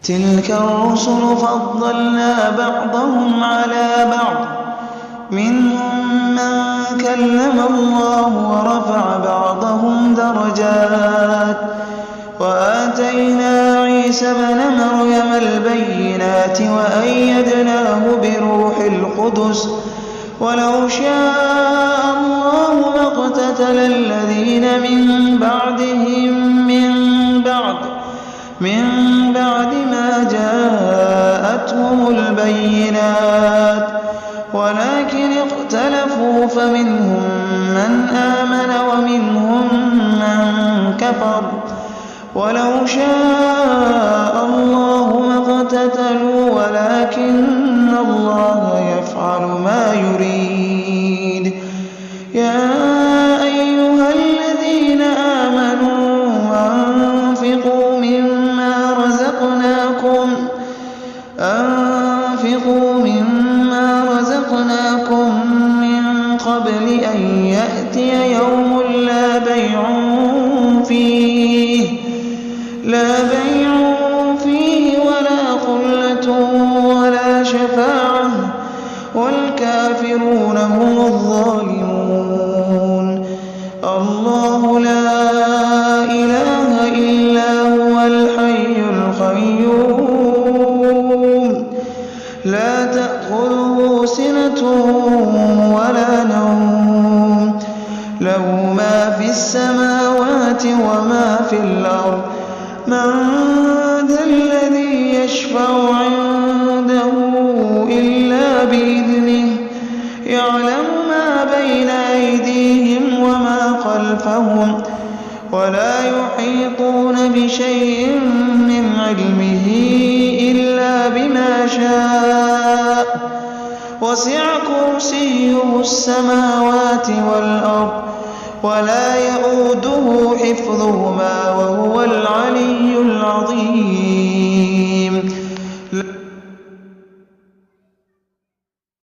تلك الرسل فضلنا بعضهم على بعض منهم من كلم الله ورفع بعضهم درجات وآتينا عيسى ابن مريم البينات وأيدناه بروح القدس ولو شاء الله ما اقتتل الذين من بعدهم من بعد ما جاءتهم البينات ولكن اختلفوا فمنهم من آمن ومنهم من كفر ولو شاء الله ما اقتتلوا ولكن الله يفعل ما يريد. يا أيها الذين آمنوا أنفقوا مما رزقناكم من قبل أن يأتي يوم لا بيع فيه ولا خلة ولا شفاعة والكافرون هم الظالمون. الله لا إله إلا هو الحي القيوم لا تأخذه سنة ولا نوم له ما في السماوات وما في الأرض من ذا الذي يشفع عنده إلا بإذنه يعلم ما بين أيديهم وما خلفهم ولا يحيطون بشيء من علمه إلا بما شاء وسع كرسيه السماوات والأرض ولا يئوده حفظهما وهو العلي العظيم.